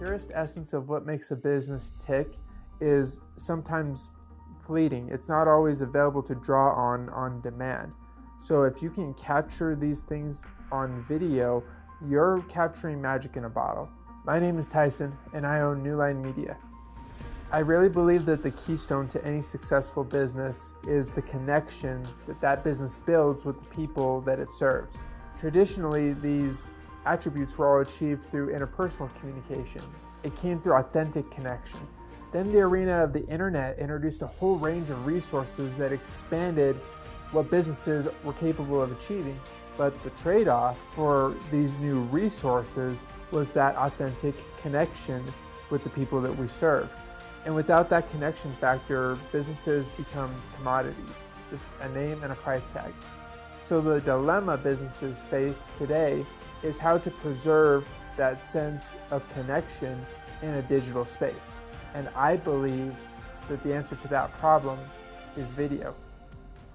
purest essence of what makes a business tick is sometimes fleeting. It's not always available to draw on demand. So if you can capture these things on video, you're capturing magic in a bottle. My name is Tyson, and I own New Line Media. I really believe that the keystone to any successful business is the connection that business builds with the people that it serves. Traditionally, these attributes were all achieved through interpersonal communication. It came through authentic connection. Then the arena of the internet introduced a whole range of resources that expanded what businesses were capable of achieving. But the trade-off for these new resources was that authentic connection with the people that we serve. And without that connection factor, businesses become commodities, just a name and a price tag. So the dilemma businesses face today is how to preserve that sense of connection in a digital space. And I believe that the answer to that problem is video.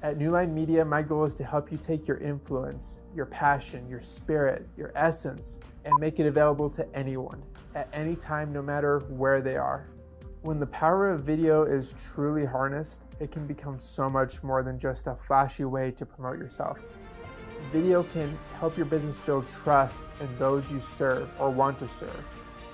At New Line Media, my goal is to help you take your influence, your passion, your spirit, your essence, and make it available to anyone, at any time, no matter where they are. When the power of video is truly harnessed, it can become so much more than just a flashy way to promote yourself. Video can help your business build trust in those you serve or want to serve.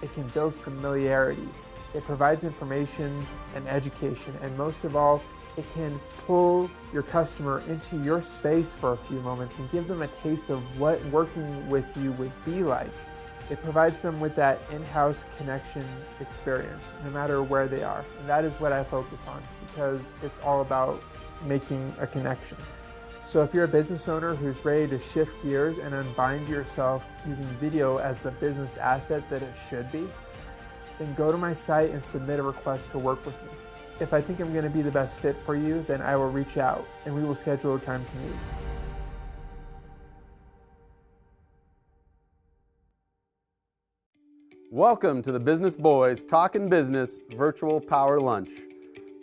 It can build familiarity. It provides information and education, and most of all, it can pull your customer into your space for a few moments and give them a taste of what working with you would be like. It provides them with that in-house connection experience, no matter where they are. And that is what I focus on, because it's all about making a connection. So if you're a business owner who's ready to shift gears and unbind yourself using video as the business asset that it should be, then go to my site and submit a request to work with me. If I think I'm going to be the best fit for you, then I will reach out and we will schedule a time to meet. Welcome to the Business Boys Talkin-Business Virtual Power Lunch.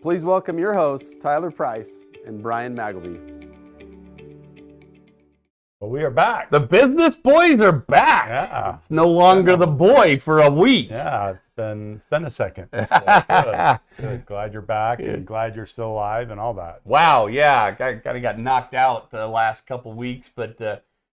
Please welcome your hosts, Tyler Price and Brian Magleby. Well, we are back. The Business Boys are back. Yeah. It's no longer the boy for a week. Yeah, it's been a second. So, good. Glad you're back and glad you're still alive and all that. Wow, yeah, I kind of got knocked out the last couple weeks, but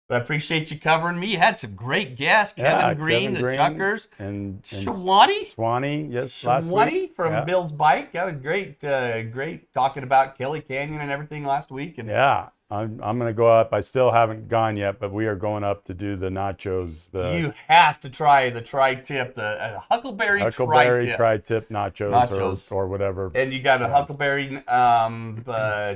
I appreciate you covering me. You had some great guests, Kevin Green, the Truckers, and Swanee, yes, last week. from Bill's Bike. That was great, great talking about Kelly Canyon and everything last week. And yeah. I'm going to go up. I still haven't gone yet, but we are going up to do the nachos. You have to try the tri-tip, the Huckleberry tri-tip nachos. Or whatever. And you got a Huckleberry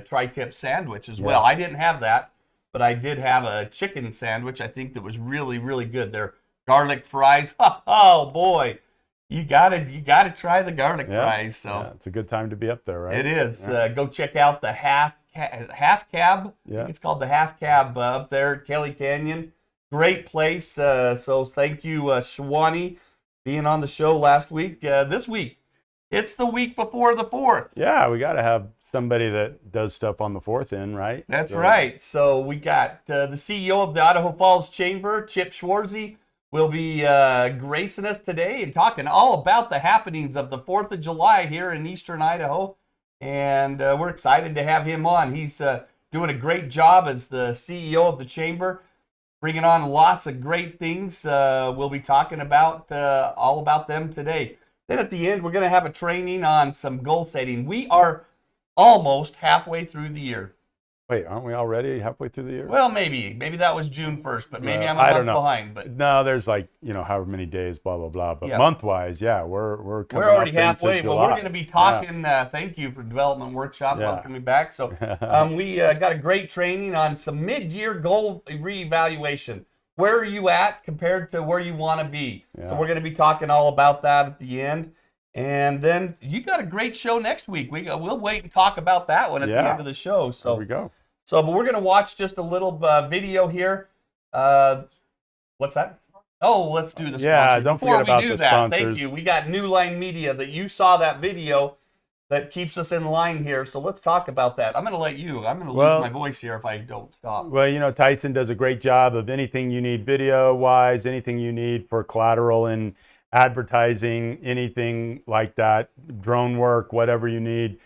tri-tip sandwich as well. I didn't have that, but I did have a chicken sandwich, I think, that was really, really good. Their garlic fries, oh boy. You gotta try the garlic fries. So yeah, it's a good time to be up there, right? It is. Yeah. Go check out the half cab. Yeah. I think it's called the half cab up there at Kelly Canyon. Great place. So thank you, Swanee, being on the show last week. This week, it's the week before the 4th. Yeah, we got to have somebody that does stuff on the 4th right? That's right. So we got the CEO of the Idaho Falls Chamber, Chip Schwarzy, will be gracing us today and talking all about the happenings of the 4th of July here in eastern Idaho. And we're excited to have him on. He's doing a great job as the CEO of the Chamber, bringing on lots of great things. We'll be talking about all about them today. Then at the end, we're going to have a training on some goal setting. We are almost halfway through the year. Wait, aren't we already halfway through the year? Well, maybe that was June 1st, but maybe I'm a month behind. But no, there's however many days, blah blah blah. But month-wise, we're already halfway. But we're going to be talking. Thank you for Development Workshop. Welcome me back. So we got a great training on some mid-year goal reevaluation. Where are you at compared to where you want to be? Yeah. So we're going to be talking all about that at the end. And then you got a great show next week. We'll wait and talk about that one at the end of the show. So there we go. So, but we're going to watch just a little video here. What's that? Oh, let's do the sponsors. Yeah, don't forget about the sponsors. Thank you. We got New Line Media that you saw that video that keeps us in line here. So let's talk about that. I'm going to let you. I'm going to lose my voice here if I don't stop. Well, Tyson does a great job of anything you need video-wise, anything you need for collateral in advertising, anything like that, drone work, whatever you need,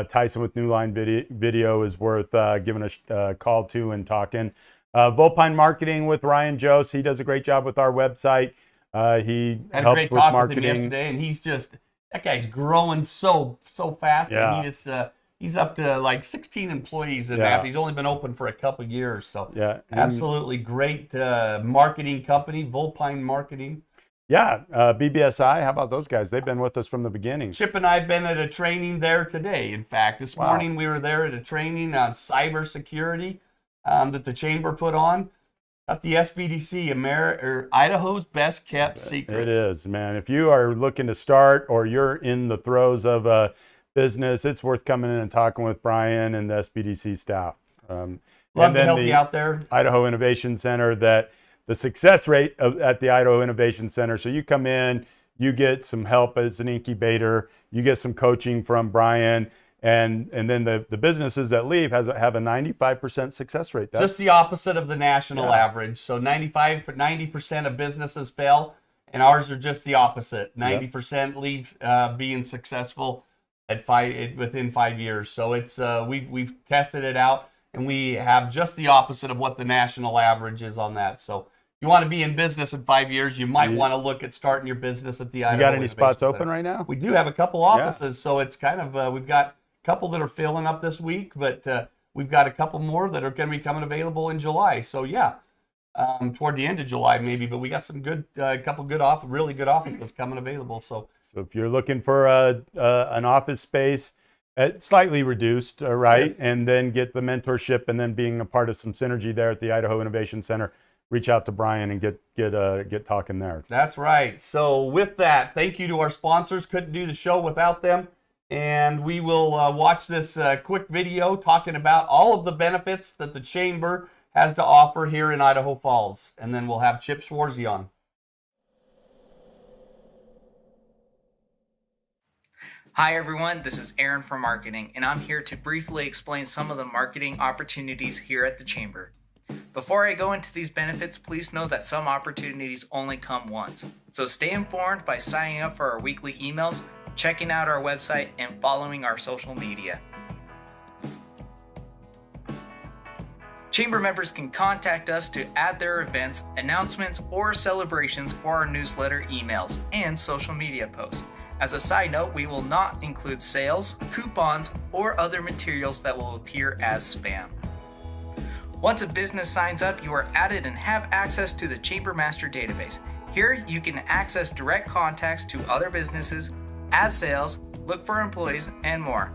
Tyson with New Line Video is worth giving a call to and talking. Volpine Marketing with Ryan Jose, he does a great job with our website. He had a helps great with talk marketing. with him yesterday, and that guy's growing so fast. Yeah. And he's up to like 16 employees and Yeah. he's only been open for a couple years. So Yeah, absolutely great marketing company, Volpine Marketing. Yeah, BBSI, how about those guys? They've been with us from the beginning. Chip and I have been at a training there today. In fact, this morning we were there at a training on cybersecurity that the chamber put on. At the SBDC, Idaho's best kept secret. It is, man. If you are looking to start or you're in the throes of a business, it's worth coming in and talking with Brian and the SBDC staff. Love to help you out there. Idaho Innovation Center, that the success rate at the Idaho Innovation Center. So you come in, you get some help as an incubator, you get some coaching from Brian, and then the businesses that leave have a 95% success rate. That's just the opposite of the national average. So 90% of businesses fail, and ours are just the opposite. 90% leave being successful within 5 years. So it's we've tested it out, and we have just the opposite of what the national average is on that. So you want to be in business in 5 years, you might want to look at starting your business at the Idaho. You got any Innovation spots Center. open right now? We do have a couple offices, so it's kind of we've got a couple that are filling up this week, but we've got a couple more that are going to be coming available in July. So yeah, toward the end of July maybe, but we got some good, really good offices coming available. So if you're looking for an office space, slightly reduced, right, Yes. and then get the mentorship and then being a part of some synergy there at the Idaho Innovation Center, reach out to Brian and get talking there. that's right. So with that, thank you to our sponsors. Couldn't do the show without them. And we will watch this quick video talking about all of the benefits that the Chamber has to offer here in Idaho Falls. And then we'll have Chip Schwarzy on. Hi everyone, this is Aaron from Marketing, and I'm here to briefly explain some of the marketing opportunities here at the Chamber. Before I go into these benefits, please know that some opportunities only come once. So stay informed by signing up for our weekly emails, checking out our website, and following our social media. Chamber members can contact us to add their events, announcements, or celebrations for our newsletter, emails, and social media posts. As a side note, we will not include sales, coupons, or other materials that will appear as spam. Once a business signs up, you are added and have access to the Chamber Master Database. Here, you can access direct contacts to other businesses, add sales, look for employees, and more.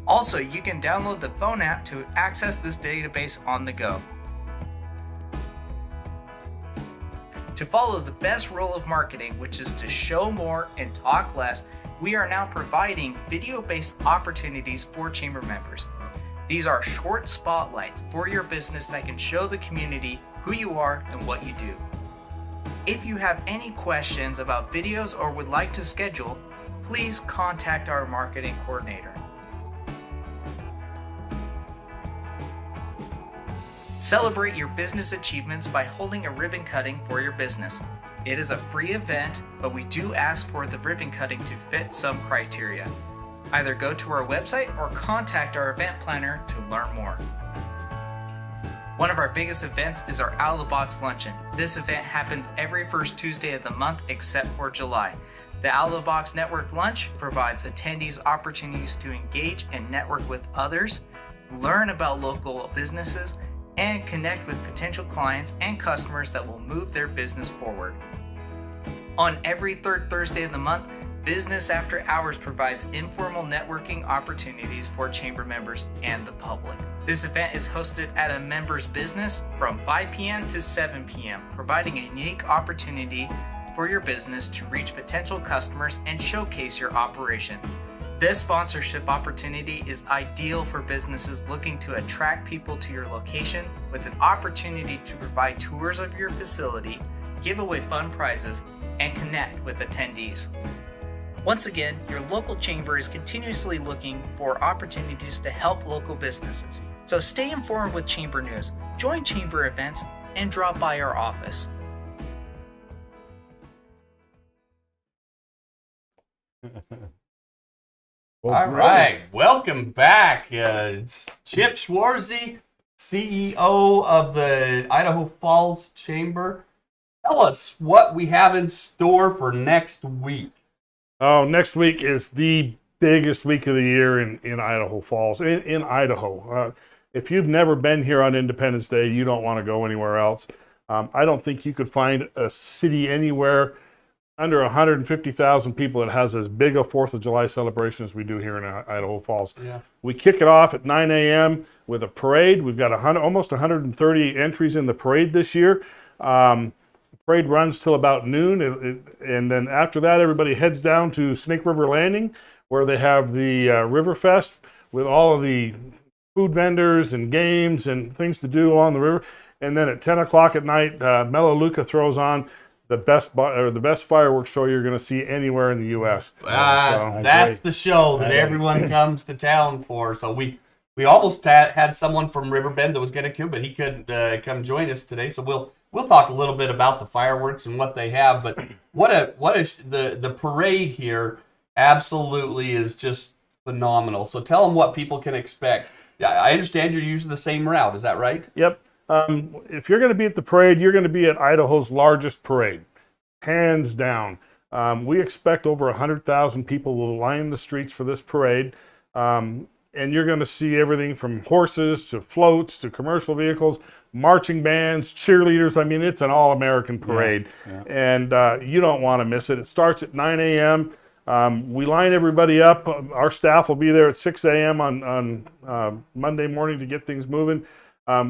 Also, you can download the phone app to access this database on the go. To follow the best role of marketing, which is to show more and talk less, we are now providing video-based opportunities for Chamber members. These are short spotlights for your business that can show the community who you are and what you do. If you have any questions about videos or would like to schedule, please contact our marketing coordinator. Celebrate your business achievements by holding a ribbon cutting for your business. It is a free event, but we do ask for the ribbon cutting to fit some criteria. Either go to our website or contact our event planner to learn more. One of our biggest events is our Out of the Box Luncheon. This event happens every first Tuesday of the month except for July. The Out of the Box Network Lunch provides attendees opportunities to engage and network with others, learn about local businesses, and connect with potential clients and customers that will move their business forward. On every third Thursday of the month, Business After Hours provides informal networking opportunities for Chamber members and the public. This event is hosted at a member's business from 5 p.m. to 7 p.m., providing a unique opportunity for your business to reach potential customers and showcase your operation. This sponsorship opportunity is ideal for businesses looking to attract people to your location with an opportunity to provide tours of your facility, give away fun prizes, and connect with attendees. Once again, your local chamber is continuously looking for opportunities to help local businesses. So stay informed with Chamber News, join Chamber events, and drop by our office. Well, All great. right, welcome back. It's Chip Schwarzy, CEO of the Idaho Falls Chamber. Tell us what we have in store for next week. Oh, next week is the biggest week of the year in Idaho Falls, in Idaho. If you've never been here on Independence Day, you don't want to go anywhere else. I don't think you could find a city anywhere under 150,000 people that has as big a 4th of July celebration as we do here in Idaho Falls. Yeah. We kick it off at 9 a.m. with a parade. We've got almost 130 entries in the parade this year. The parade runs till about noon, and then after that, everybody heads down to Snake River Landing, where they have the River Fest with all of the food vendors and games and things to do along the river. And then at 10 o'clock at night, Melaleuca throws on the best fireworks show you're going to see anywhere in the U.S. That's the show that everyone comes to town for. So we almost had someone from Riverbend that was going to come, but he couldn't come join us today. So we'll talk a little bit about the fireworks and what they have. But the parade here absolutely is just phenomenal. So tell them what people can expect. I understand you're using the same route. Is that right? Yep. If you're going to be at the parade, you're going to be at Idaho's largest parade, hands down. We expect over 100,000 people will line the streets for this parade. And you're going to see everything from horses to floats to commercial vehicles, marching bands, cheerleaders. I mean, it's an all-American parade. Yeah. And you don't want to miss it. It starts at 9 a.m. We line everybody up. Our staff will be there at 6 a.m. on Monday morning to get things moving.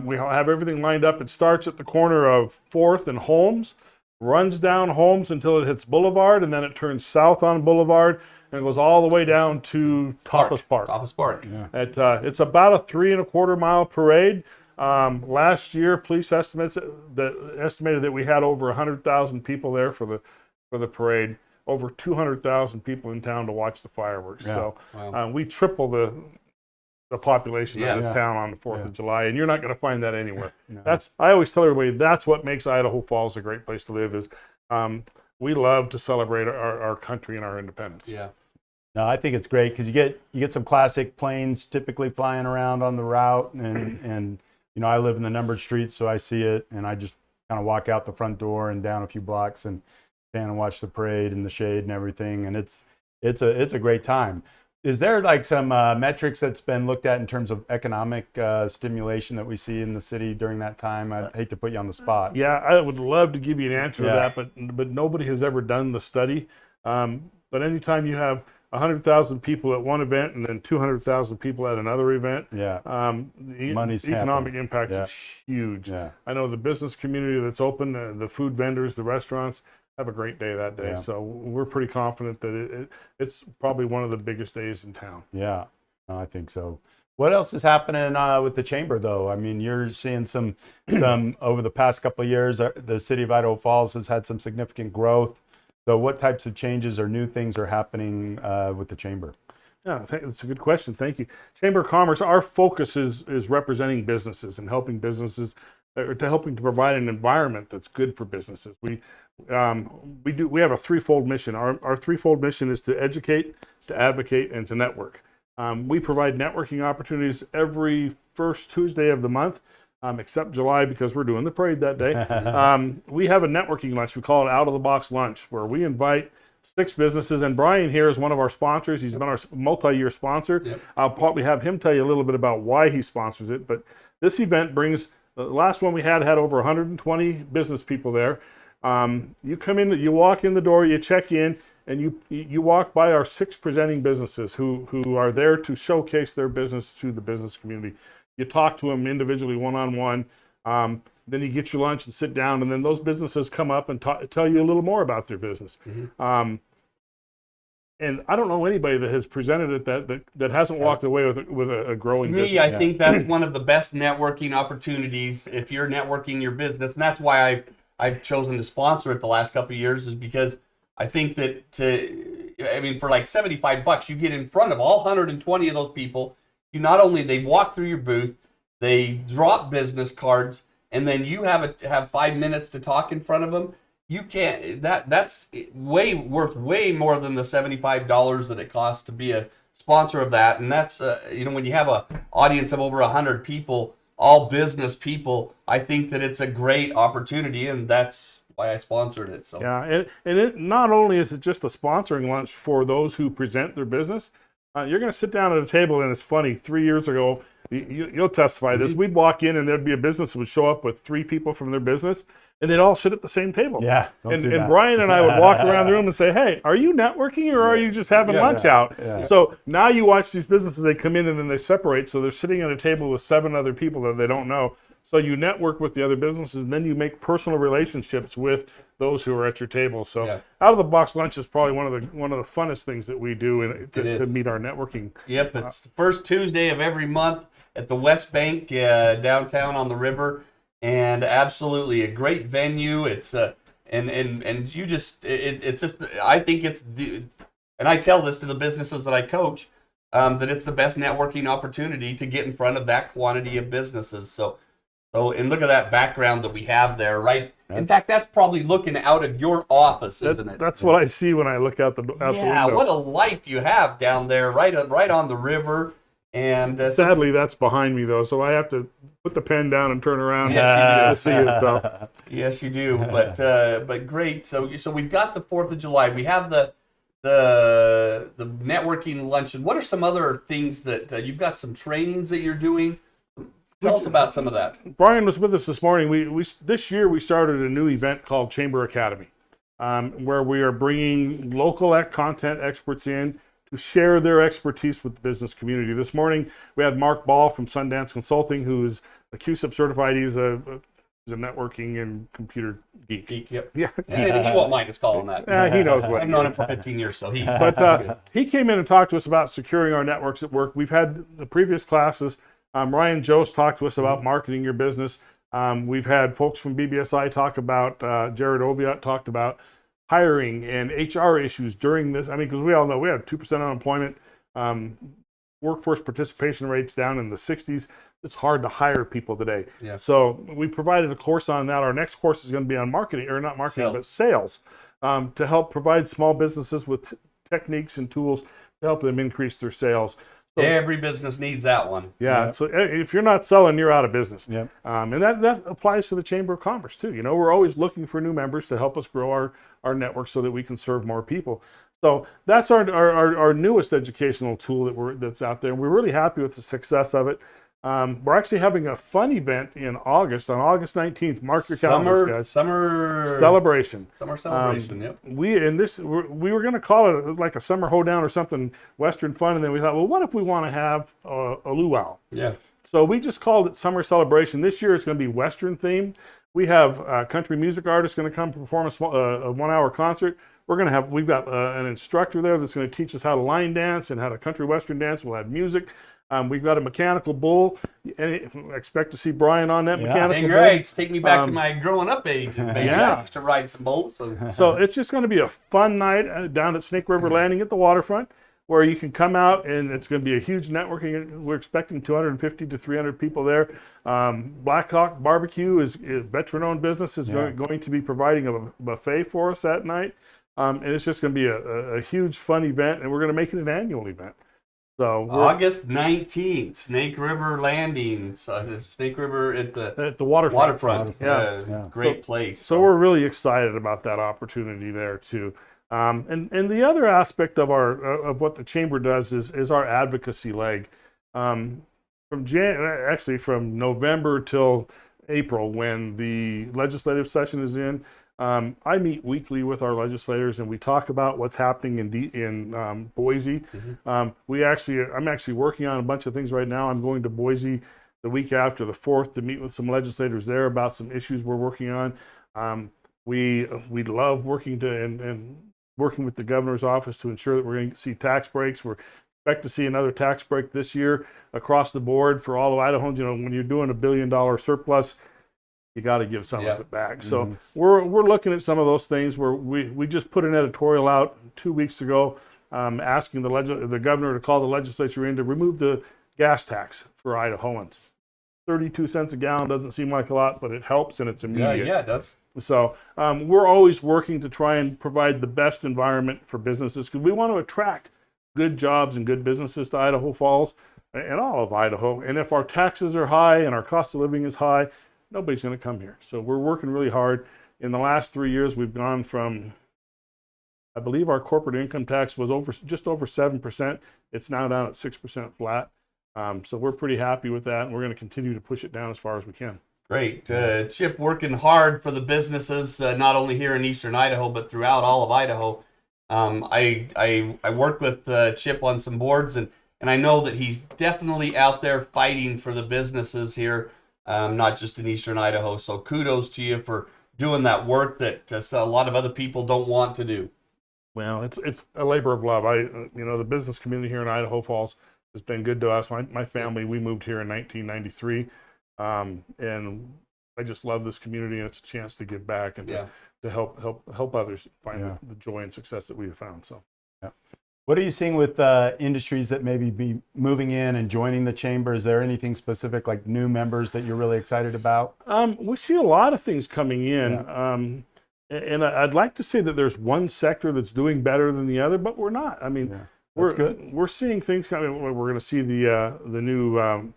We have everything lined up. It starts at the corner of 4th and Holmes, runs down Holmes until it hits Boulevard, and then it turns south on Boulevard, and it goes all the way down to Topaz Park. Topaz Park. Yeah. It's about a 3.25 mile parade. Last year, police estimated that we had over 100,000 people there for the parade. Over 200,000 people in town to watch the fireworks. Yeah. So Wow. we triple the population of the Yeah. town on the 4th of July, and you're not going to find that anywhere. No. I always tell everybody that's what makes Idaho Falls a great place to live. Is we love to celebrate our country and our independence. Yeah. No, I think it's great because you get some classic planes typically flying around on the route, and I live in the numbered streets, so I see it, and I just kind of walk out the front door and down a few blocks and stand and watch the parade in the shade and everything, and it's a great time. Is there like some metrics that's been looked at in terms of economic stimulation that we see in the city during that time? I'd hate to put you on the spot. Yeah, I would love to give you an answer Yeah. to that, but nobody has ever done the study. But anytime you have 100,000 people at one event and then 200,000 people at another event, Yeah. the Money's economic happening. impact Yeah. is huge. Yeah. I know the business community that's open, the food vendors, the restaurants, have a great day that day. Yeah. So we're pretty confident that it's probably one of the biggest days in town. Yeah, no, I think so. What else is happening with the chamber, though? I mean, you're seeing some over the past couple of years. The city of Idaho Falls has had some significant growth. So, what types of changes or new things are happening with the chamber? Yeah, that's a good question. Thank you. Chamber of Commerce. Our focus is representing businesses and helping businesses, or helping to provide an environment that's good for businesses. We have a threefold mission. Our threefold mission is to educate, to advocate, and to network. We provide networking opportunities every first Tuesday of the month, except July because we're doing the parade that day. We have a networking lunch. We call it Out of the Box Lunch, where we invite 6 businesses, and Brian here is one of our sponsors. He's been our multi-year sponsor. Yep. I'll probably have him tell you a little bit about why he sponsors it, but this event brings, the last one we had over 120 business people there. You come in, you walk in the door, you check in, and you walk by our 6 presenting businesses who are there to showcase their business to the business community. You talk to them individually, one-on-one. Then you get your lunch and sit down, and then those businesses come up and tell you a little more about their business. Mm-hmm. And I don't know anybody that has presented it that hasn't walked away with a growing To me, business. I think that's one of the best networking opportunities if you're networking your business, and that's why I've chosen to sponsor it the last couple of years, is because I think that for like $75, you get in front of all 120 of those people. You not only they walk through your booth, they drop business cards, and then you have 5 minutes to talk in front of them. you can't. That's worth way more than the $75 that it costs to be a sponsor of that. And that's when you have a audience of over 100 people, all business people, I think that it's a great opportunity, and that's why I sponsored it. So yeah, and it not only is it just a sponsoring lunch for those who present their business, you're going to sit down at a table, and it's funny. 3 years ago, you'll testify this. We'd walk in, and there'd be a business that would show up with 3 people from their business, and they'd all sit at the same table. Yeah, and Brian and I would walk around the room and say, "Hey, are you networking, or are you just having lunch out?" Yeah. So now you watch these businesses; they come in and then they separate. So they're sitting at a table with 7 other people that they don't know. So you network with the other businesses, and then you make personal relationships with those who are at your table. So out of the box lunch is probably one of the funnest things that we do to meet our networking. Yep, it's the first Tuesday of every month at the West Bank downtown on the river, and absolutely a great venue. It's and you just it's just, I think it's and I tell this to the businesses that I coach, that it's the best networking opportunity to get in front of that quantity of businesses. So and look at that background that we have there, right? In fact, that's probably looking out of your office, isn't it? That's what I see when I look out the window. Yeah, what a life you have down there, right on the river. And sadly, that's behind me though, so I have to put the pen down and turn around to see it. So. Yes, you do. But great. So we've got the 4th of July. We have the networking luncheon. What are some other things that you've got? Some trainings that you're doing? Tell us about some of that. Brian was with us this morning. We this year we started a new event called Chamber Academy, where we are bringing local content experts in to share their expertise with the business community. This morning we had Mark Ball from Sundance Consulting, who is a QSIP certified. He's a networking and computer geek. Yep. Yeah. He won't mind us calling that. He knows what. I've known him for 15 years, so he. But he came in and talked to us about securing our networks at work. We've had the previous classes. Ryan Jost talked to us about marketing your business. We've had folks from BBSI talk about, Jared Oviatt talked about hiring and HR issues during this. I mean, because we all know we have 2% unemployment, workforce participation rates down in the 60s. It's hard to hire people today. Yeah. So we provided a course on that. Our next course is going to be on marketing, or not marketing, but sales, to help provide small businesses with techniques and tools to help them increase their sales. So, every business needs that one. Yeah. So if you're not selling, you're out of business. Yeah. And that applies to the Chamber of Commerce too. You know, we're always looking for new members to help us grow our network so that we can serve more people. So that's our newest educational tool that's out there. And we're really happy with the success of it. We're actually having a fun event in August, on August 19th. Mark your calendars, guys. Summer celebration. Yep. We were going to call it like a summer hoedown or something, Western fun, and then we thought, well, what if we want to have a luau? Yeah. So we just called it Summer Celebration. This year it's going to be Western themed. We have country music artists going to come perform a 1-hour concert. We've got an instructor there that's going to teach us how to line dance and how to country western dance. We'll have music. We've got a mechanical bull. I expect to see Brian on that mechanical bull. Right. Take me back to my growing up ages, baby. Yeah. I used to ride some bulls. So it's just going to be a fun night down at Snake River Landing at the waterfront, where you can come out, and it's going to be a huge networking. We're expecting 250 to 300 people there. Blackhawk Barbecue is veteran-owned business, is going to be providing a buffet for us that night. And it's just going to be a huge fun event, and we're going to make it an annual event. So August 19th, Snake River Landing. So Snake River at the waterfront. Great place. So we're really excited about that opportunity there too. And the other aspect of of what the chamber does is our advocacy leg. From November till April, when the legislative session is in, I meet weekly with our legislators, and we talk about what's happening in Boise. Mm-hmm. I'm actually working on a bunch of things right now. I'm going to Boise the week after the 4th to meet with some legislators there about some issues we're working on. We love working and working with the governor's office to ensure that we're going to see tax breaks. We're expect to see another tax break this year across the board for all of Idahoans. You know, when you're doing $1 billion surplus, you got to give some of it back. So we're looking at some of those things where we just put an editorial out 2 weeks ago asking the governor to call the legislature in to remove the gas tax for Idahoans. 32 cents a gallon doesn't seem like a lot, but it helps, and it's immediate. Yeah, it does. So we're always working to try and provide the best environment for businesses because we want to attract good jobs and good businesses to Idaho Falls and all of Idaho. And if our taxes are high and our cost of living is high, nobody's going to come here. So we're working really hard. In the last 3 years, we've gone from, I believe our corporate income tax was just over 7%. It's now down at 6% flat. So we're pretty happy with that, and we're going to continue to push it down as far as we can. Great. Chip working hard for the businesses, not only here in eastern Idaho, but throughout all of Idaho. I work with Chip on some boards, and I know that he's definitely out there fighting for the businesses here, not just in eastern Idaho. So kudos to you for doing that work that a lot of other people don't want to do. Well, it's a labor of love. The business community here in Idaho Falls has been good to us. My family, we moved here in 1993, and I just love this community, and it's a chance to give back and to help others find the joy and success that we have found. So, What are you seeing with industries that maybe be moving in and joining the chamber? Is there anything specific, like new members, that you're really excited about? We see a lot of things coming in. And I'd like to say that there's one sector that's doing better than the other, but we're not. I mean, we're seeing things coming. We're going to see the new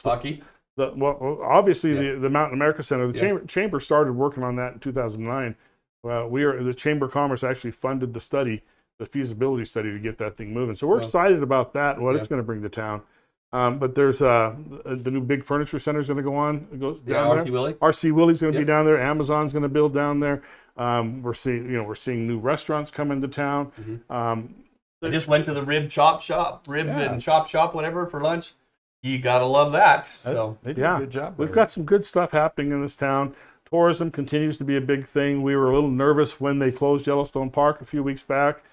Hockey. Obviously the Mountain America Center. The chamber started working on that in 2009. The Chamber of Commerce actually funded the feasibility study to get that thing moving. So we're excited about that and what it's going to bring to town. But there's the new big furniture center is going to go on. It goes down RC Willey. RC Willey's going to be down there. Amazon's going to build down there. We're seeing new restaurants come into town. I just went to the rib and chop shop, whatever, for lunch. You gotta love that. So they did a good job. We've got some good stuff happening in this town. Tourism continues to be a big thing. We were a little nervous when they closed Yellowstone Park a few weeks back.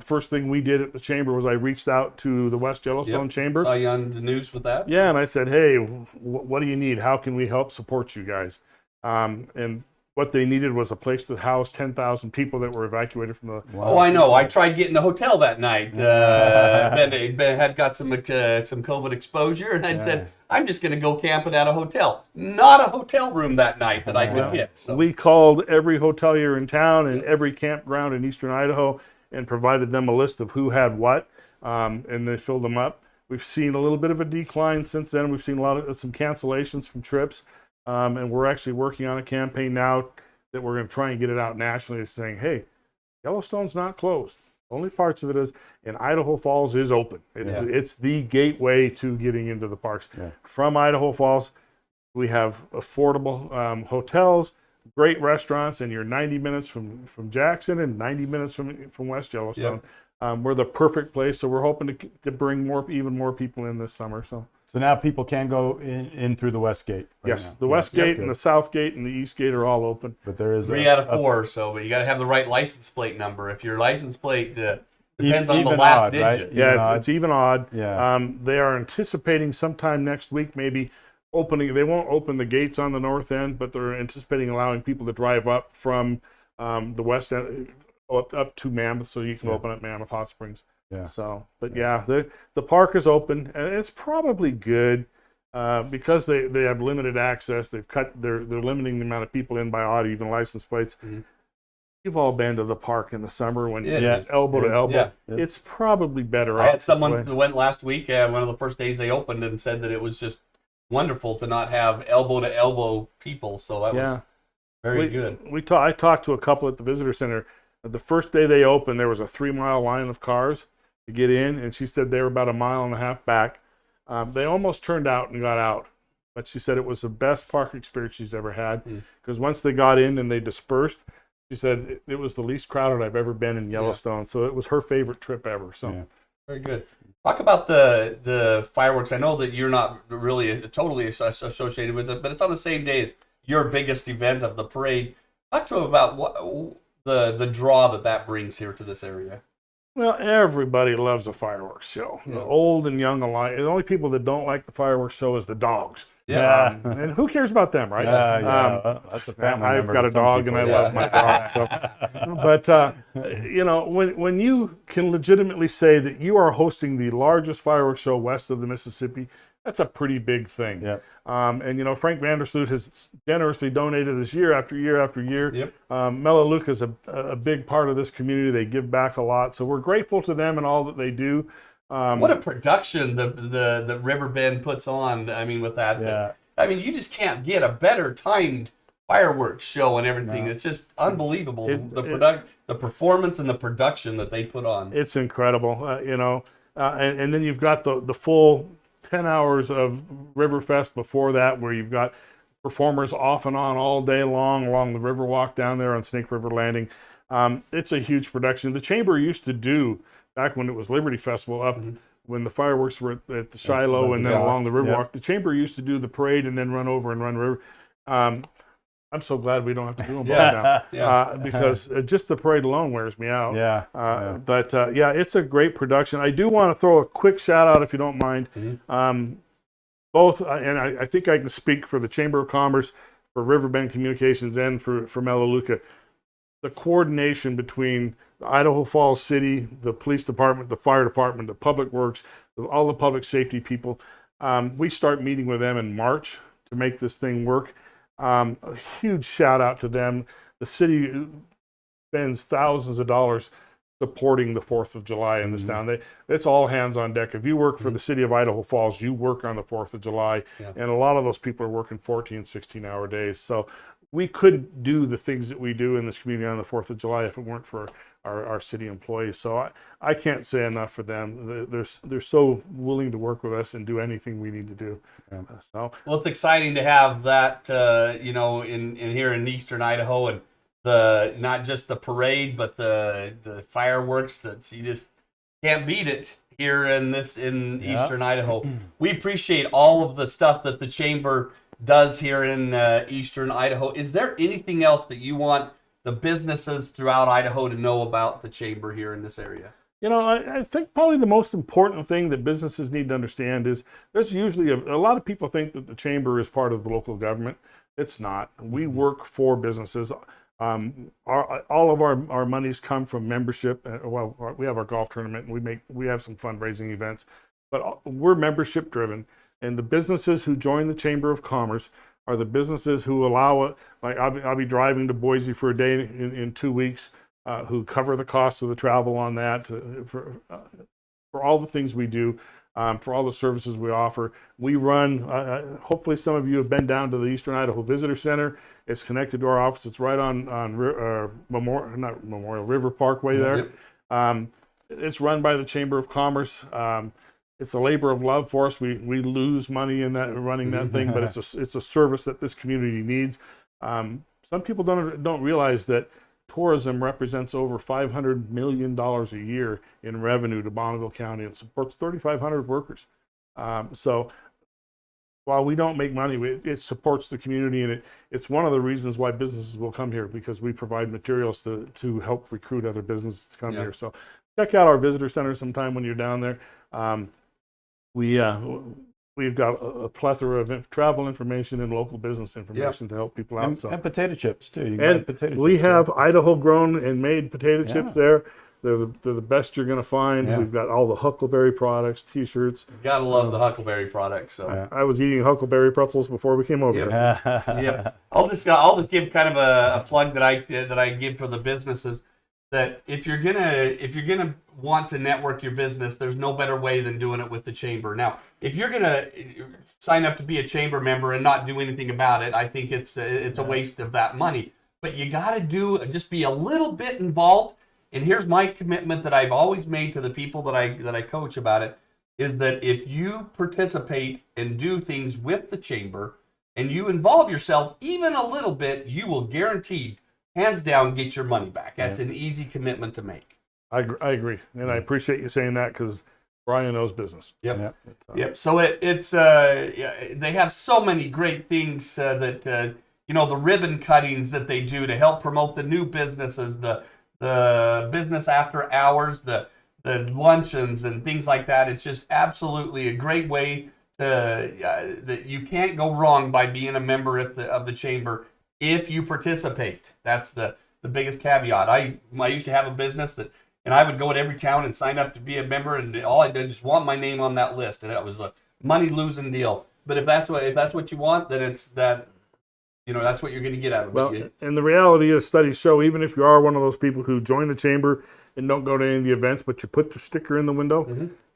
First thing we did at the chamber was I reached out to the West Yellowstone Chamber. Saw you on the news with that. Yeah, and I said, hey, what do you need? How can we help support you guys? And what they needed was a place to house 10,000 people that were evacuated from the... Wow. Oh, I know. I tried getting a hotel that night. Ben had got some COVID exposure, and I said, I'm just going to go camping at a hotel. Not a hotel room that night that I could get. So. We called every hotelier in town and every campground in eastern Idaho and provided them a list of who had what, and they filled them up. We've seen a little bit of a decline since then. We've seen some cancellations from trips, and we're actually working on a campaign now that we're going to try and get it out nationally, saying, hey, Yellowstone's not closed. Only parts of it is, and Idaho Falls is open. It's the gateway to getting into the parks. From Idaho Falls, we have affordable hotels, great restaurants, and you're 90 minutes from Jackson and 90 minutes from West Yellowstone. We're the perfect place, so we're hoping to bring even more people in this summer. So now people can go in through the West Gate. Yes, the West Gate and the South Gate and the East Gate are all open. But there is 3 out of 4. So, but you got to have the right license plate number. If your license plate depends on the last digit. Right? Yeah, it's even odd. Yeah. They are anticipating sometime next week, maybe opening. They won't open the gates on the north end, but they're anticipating allowing people to drive up from the west end up to Mammoth, so you can open up Mammoth Hot Springs. So, but the park is open, and it's probably good because they have limited access. They're limiting the amount of people in by odd even license plates. You've all been to the park in the summer when it's elbow to elbow. It's probably better. I had someone who went last week, one of the first days they opened, and said that it was just wonderful to not have elbow to elbow people. So that was very good. I talked to a couple at the visitor center. The first day they opened, there was a 3-mile line of cars to get in, and she said they were about 1.5 miles back. They almost turned out and got out, but she said it was the best park experience she's ever had because once they got in and they dispersed, she said it was the least crowded I've ever been in Yellowstone. So it was her favorite trip ever. So very good. Talk about the fireworks. I know that you're not really totally associated with it, but it's on the same day as your biggest event of the parade. Talk to them about what the draw that brings here to this area. Well, everybody loves a fireworks show, old and young alike. The only people that don't like the fireworks show is the dogs. And who cares about them, right? That's a family I've member got a dog, and I love my dog. So, but when you can legitimately say that you are hosting the largest fireworks show west of the Mississippi, That's a pretty big thing. Yeah. And you know, Frank Vandersloot has generously donated this year after year after year. Yep. Melaleuca is a big part of this community. They give back a lot, so we're grateful to them and all that they do. What a production the Riverbend puts on. I mean, with that, Yeah. I mean, you just can't get a better timed fireworks show and everything. No. It's just unbelievable. It- The performance and the production that they put on. It's incredible, you know. And then you've got the full 10 hours of Riverfest before that, where you've got performers off and on all day long along the Riverwalk down there on Snake River Landing. It's a huge production. The Chamber used to do, back when it was Liberty Festival, up when the fireworks were at the Shiloh and then along the Riverwalk, the Chamber used to do the parade and then run over and run river. I'm so glad we don't have to do them now, because just the parade alone wears me out. But it's a great production. I do want to throw a quick shout out, if you don't mind. Both, and I think I can speak for the Chamber of Commerce, for Riverbend Communications, and for Melaleuca. The coordination between the Idaho Falls City, the police department, the fire department, the public works, all the public safety people. We start meeting with them in March to make this thing work. A huge shout out to them. The city spends thousands of dollars supporting the 4th of July in this town. It's all hands on deck. If you work for the city of Idaho Falls, you work on the 4th of July. And a lot of those people are working 14, 16-hour days. So we couldn't do the things that we do in this community on the 4th of July if it weren't for our city employees. So I can't say enough for them. They're so willing to work with us and do anything we need to do. Well, it's exciting to have that, you know, in here in Eastern Idaho, and not just the parade, but the fireworks. That you just can't beat it here in Eastern Idaho. We appreciate all of the stuff that the Chamber does here in Eastern Idaho. Is there anything else that you want the businesses throughout Idaho to know about the Chamber here in this area? You know, I think probably the most important thing that businesses need to understand is there's usually a lot of people think that the Chamber is part of the local government. It's not. We work for businesses. All of our monies come from membership. Well, we have our golf tournament, and we have some fundraising events, but we're membership driven. And the businesses who join the Chamber of Commerce are the businesses who allow it. Like I'll be driving to Boise for a day in 2 weeks, who cover the cost of the travel on that, for all the things we do, for all the services we offer. We run, hopefully some of you have been down to the Eastern Idaho Visitor Center. It's connected to our office. It's right on Memorial River Parkway there. It's run by the Chamber of Commerce. It's a labor of love for us. We lose money in that running that thing, but it's a service that this community needs. Some people don't realize that tourism represents over $500 million a year in revenue to Bonneville County. It supports 3,500 workers. So while we don't make money, it supports the community, and it's one of the reasons why businesses will come here, because we provide materials to help recruit other businesses to come here. So check out our visitor center sometime when you're down there. We've got a plethora of travel information and local business information to help people out. And potato chips too. You can And buy potato we chips have Idaho grown and made potato chips there. They're the best you're going to find. We've got all the Huckleberry products, T-shirts. Gotta love the Huckleberry products. So I was eating Huckleberry pretzels before we came over here. Yep. I'll just give kind of a plug that I give for the businesses. That if you're gonna want to network your business, there's no better way than doing it with the Chamber. Now, if you're gonna sign up to be a Chamber member and not do anything about it, I think it's a waste of that money. But you gotta just be a little bit involved. And here's my commitment that I've always made to the people that I coach about it, is that if you participate and do things with the Chamber and you involve yourself even a little bit, you will guaranteed, hands down, get your money back. That's an easy commitment to make. I agree, and I appreciate you saying that, because Brian knows business. Yep. So they have so many great things that the ribbon cuttings that they do to help promote the new businesses, the business after hours, the luncheons and things like that. It's just absolutely a great way that you can't go wrong by being a member of the Chamber. If you participate, that's the biggest caveat. I used to have a business and I would go to every town and sign up to be a member, and all I did was want my name on that list, and that was money losing deal. But if that's what you want, then it's that. That's what you're going to get out of it. Well, and the reality is, studies show, even if you are one of those people who join the chamber and don't go to any of the events, but you put the sticker in the window,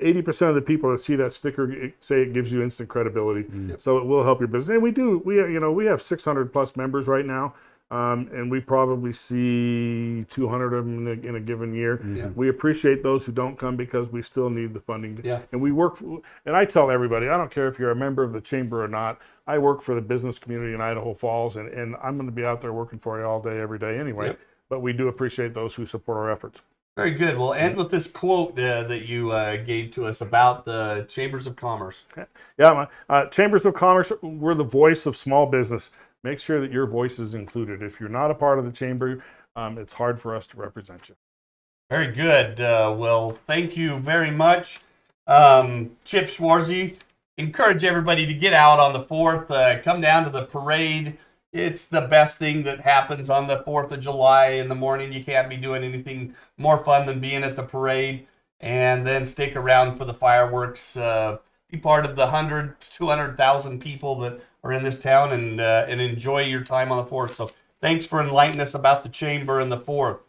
80% of the people that see that sticker say it gives you instant credibility. So it will help your business. And we have 600 plus members right now. And we probably see 200 of them in a given year. We appreciate those who don't come because we still need the funding. And we work, and I tell everybody, I don't care if you're a member of the chamber or not, I work for the business community in Idaho Falls, and I'm going to be out there working for you all day, every day anyway. But we do appreciate those who support our efforts. Very good. We'll end with this quote that you gave to us about the Chambers of Commerce. Chambers of Commerce, we're the voice of small business. Make sure that your voice is included. If you're not a part of the chamber, it's hard for us to represent you. Very good. Well, thank you very much. Chip Schwarzy, encourage everybody to get out on the 4th. Come down to the parade. It's the best thing that happens on the 4th of July in the morning. You can't be doing anything more fun than being at the parade. And then stick around for the fireworks. Be part of the 100 to 200,000 people that are in this town, and enjoy your time on the 4th. So thanks for enlightening us about the chamber and the 4th.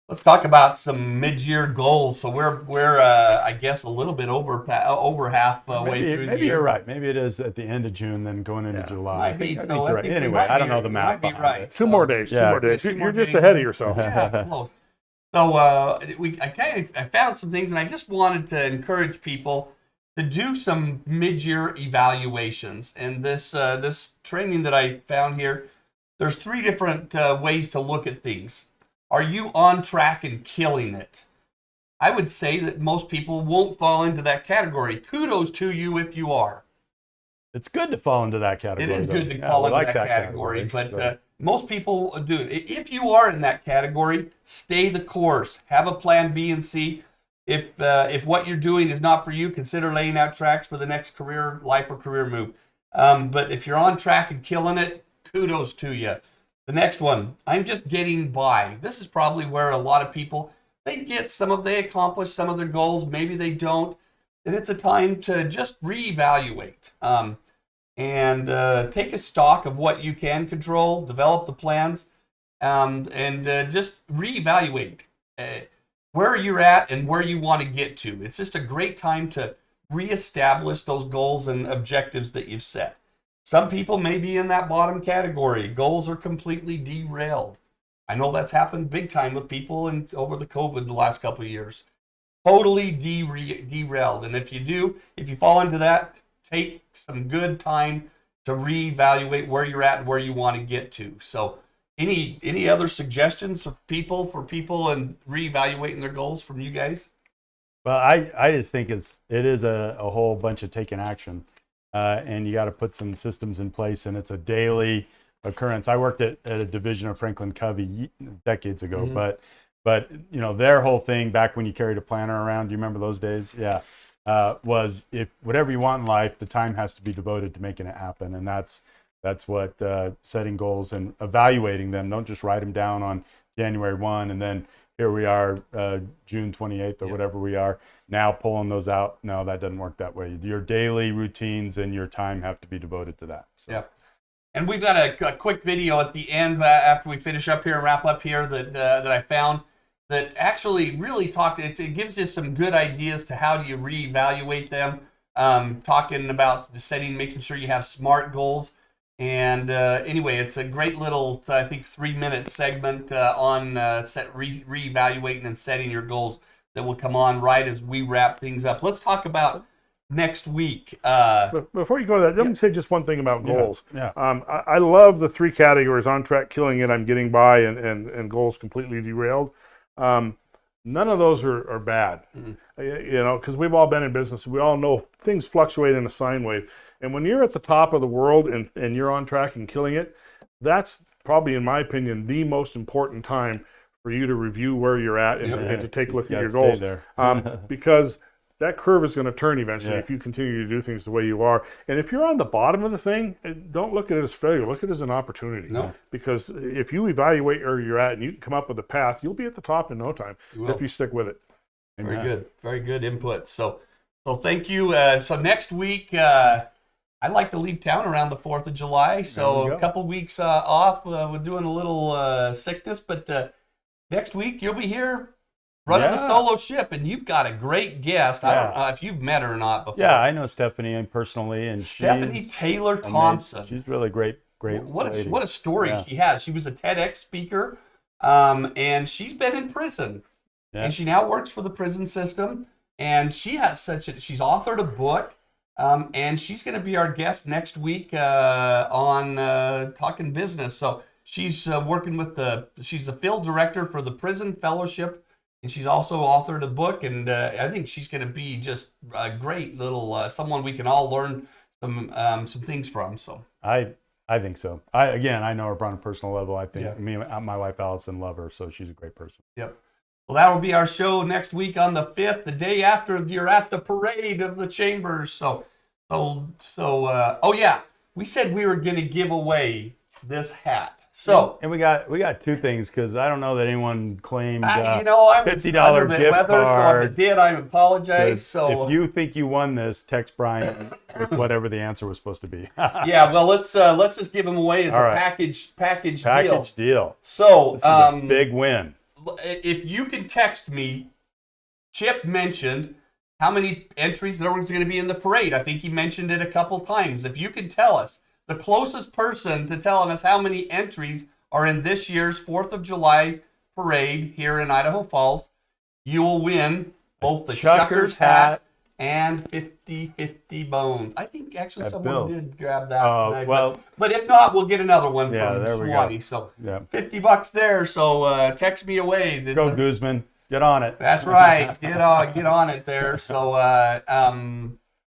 Let's talk about some mid-year goals. So we're I guess a little bit over halfway through the year. Maybe you're right. Maybe it is at the end of June, then going into July. Might be. Anyway, I don't know the math. Might be right. Two more days. You're just ahead of yourself. Yeah, close. So I found some things, and I just wanted to encourage people to do some mid-year evaluations. And this training that I found here, there's 3 different ways to look at things. Are you on track and killing it? I would say that most people won't fall into that category. Kudos to you if you are. It's good to fall into that category. It is good to fall into that category, but most people do it. If you are in that category, stay the course. Have a plan B and C. If what you're doing is not for you, consider laying out tracks for the next life or career move. But if you're on track and killing it, kudos to you. The next one, I'm just getting by. This is probably where a lot of people, they accomplish some of their goals, maybe they don't. And it's a time to just reevaluate and take a stock of what you can control, develop the plans, and just reevaluate where you're at and where you want to get to. It's just a great time to reestablish those goals and objectives that you've set. Some people may be in that bottom category. Goals are completely derailed. I know that's happened big time with people over the COVID the last couple of years. Totally derailed. And if you fall into that, take some good time to reevaluate where you're at and where you want to get to. So any other suggestions for people and reevaluating their goals from you guys? Well, I just think it is a whole bunch of taking action. And you got to put some systems in place, and it's a daily occurrence. I worked at a division of Franklin Covey decades ago, but their whole thing back when you carried a planner around, do you remember those days? Yeah, was if whatever you want in life, the time has to be devoted to making it happen, and that's what setting goals and evaluating them. Don't just write them down on January 1 and then here we are June 28th or whatever we are now pulling those out. No, that doesn't work that way. Your daily routines and your time have to be devoted to that. So. Yeah. And we've got a quick video at the end after we finish up here and wrap up here that I found that actually really it gives you some good ideas to how do you reevaluate them. Talking about making sure you have SMART goals. And anyway, it's a great little, I think, 3-minute segment on reevaluating and setting your goals that will come on right as we wrap things up. Let's talk about next week. Before you go to that, let me say just one thing about goals. Yeah. I love the 3 categories: on track, killing it, I'm getting by, and goals completely derailed. None of those are bad, because we've all been in business. We all know things fluctuate in a sine wave. And when you're at the top of the world and you're on track and killing it, that's probably, in my opinion, the most important time for you to review where you're at and to take a look at your goals. Because that curve is going to turn eventually if you continue to do things the way you are. And if you're on the bottom of the thing, don't look at it as failure. Look at it as an opportunity. No. Because if you evaluate where you're at and you come up with a path, you'll be at the top in no time if you stick with it. Very good. Very good input. So So thank you. So next week, I like to leave town around the 4th of July. So a couple weeks off. We're doing a little sickness, but next week you'll be here running the solo ship, and you've got a great guest. I don't know if you've met her or not before. Yeah, I know Stephanie personally, and Stephanie Taylor Thompson. She's really great. What a story she has. She was a TEDx speaker, and she's been in prison, and she now works for the prison system. And she has she's authored a book, and she's going to be our guest next week on Talkin-Business. So she's working with she's the field director for the Prison Fellowship, and she's also authored a book. And I think she's going to be just a great little someone we can all learn some things from. So I think so. I know her on a personal level. I think me and my wife Allison love her, so she's a great person. Yep. Well, that will be our show next week on the 5th, the day after you're at the parade of the Chambers. Oh yeah, we said we were going to give away this hat. So and we got two things, because I don't know that anyone claimed I was $50 under the gift weather, card. So if it did, I apologize. So if you think you won this, text Brian with whatever the answer was supposed to be. Yeah, well, let's just give them away as a package deal. So this is a big win. If you can text me, Chip mentioned how many entries there was going to be in the parade. I think he mentioned it a couple times. If you can tell us, the closest person to telling us how many entries are in this year's 4th of July parade here in Idaho Falls, you will win both the Shuckers hat and 50/50 bones. I think actually someone did grab that tonight, but if not, we'll get another one from 20. So $50 there. So text me away. Go Guzman, get on it. That's right. Get on it there. So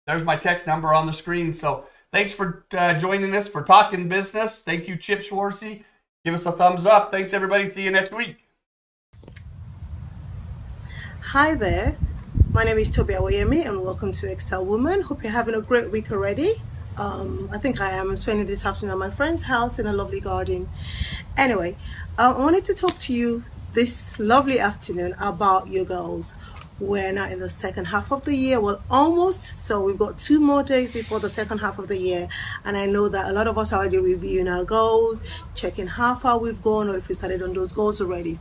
there's my text number on the screen. So thanks for joining us for Talking Business. Thank you, Chip Schwarzy. Give us a thumbs up. Thanks, everybody. See you next week. Hi there. My name is Toby Awoyemi, and welcome to Excel Woman. Hope you're having a great week already. I think I am. I'm spending this afternoon at my friend's house in a lovely garden. Anyway, I wanted to talk to you this lovely afternoon about your goals. We're now in the second half of the year. Well, almost. So we've got 2 more days before the second half of the year. And I know that a lot of us are already reviewing our goals, checking how far we've gone, or if we started on those goals already.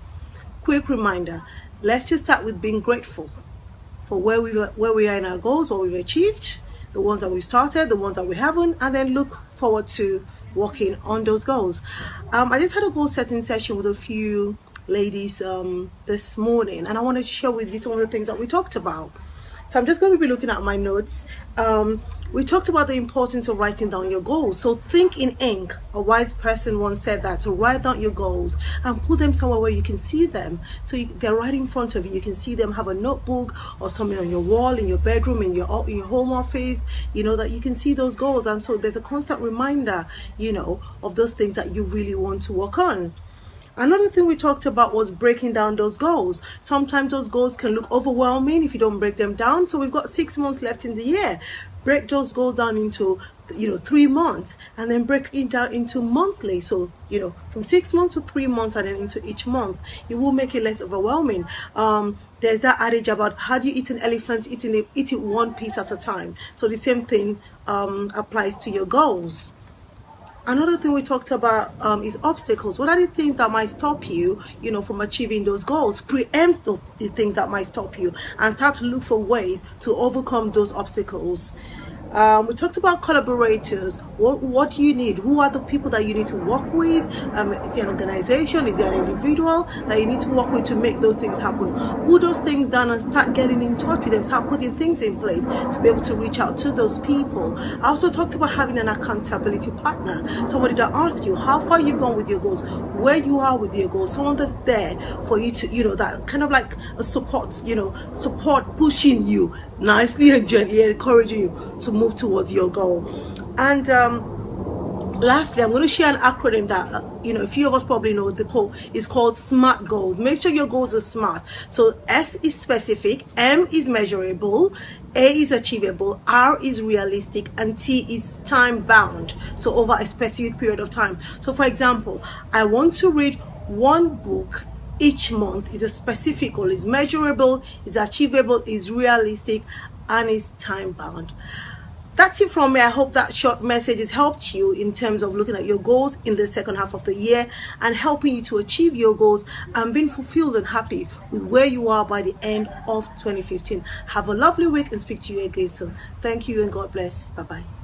Quick reminder, let's just start with being grateful for where we are in our goals, what we've achieved, the ones that we started, the ones that we haven't, and then look forward to working on those goals. I just had a goal setting session with a few ladies this morning, and I wanted to share with you some of the things that we talked about. So I'm just going to be looking at my notes. We talked about the importance of writing down your goals. So think in ink. A wise person once said that, to write down your goals and put them somewhere where you can see them. So they're right in front of you. You can see them. Have a notebook or something on your wall, in your bedroom, in your home office, that you can see those goals. And so there's a constant reminder, of those things that you really want to work on. Another thing we talked about was breaking down those goals. Sometimes those goals can look overwhelming if you don't break them down. So we've got 6 months left in the year. Break those goals down into 3 months, and then break it down into monthly. So from 6 months to 3 months, and then into each month. It will make it less overwhelming. There's that adage about, how do you eat an elephant? Eat it one piece at a time. So the same thing applies to your goals. Another thing we talked about is obstacles. What are the things that might stop you, from achieving those goals? Preempt the things that might stop you, and start to look for ways to overcome those obstacles. We talked about collaborators. What do you need? Who are the people that you need to work with? Is it an organization? Is it an individual that you need to work with to make those things happen? Put those things down and start getting in touch with them. Start putting things in place to be able to reach out to those people. I also talked about having an accountability partner. Somebody that asks you how far you've gone with your goals, where you are with your goals. Someone that's there for you to, that kind of like a support, support pushing you nicely and gently, encouraging you to move towards your goal. And lastly, I'm going to share an acronym that a few of us probably know. The code is called SMART goals. Make sure your goals are SMART. So S is specific, M is measurable, A is achievable, R is realistic, and T is time bound. So over a specific period of time. So for example, I want to read 1 book each month is a specific goal, is measurable, is achievable, is realistic, and is time bound. That's it from me. I hope that short message has helped you in terms of looking at your goals in the second half of the year and helping you to achieve your goals and being fulfilled and happy with where you are by the end of 2015. Have a lovely week and speak to you again soon. Thank you and God bless. Bye-bye.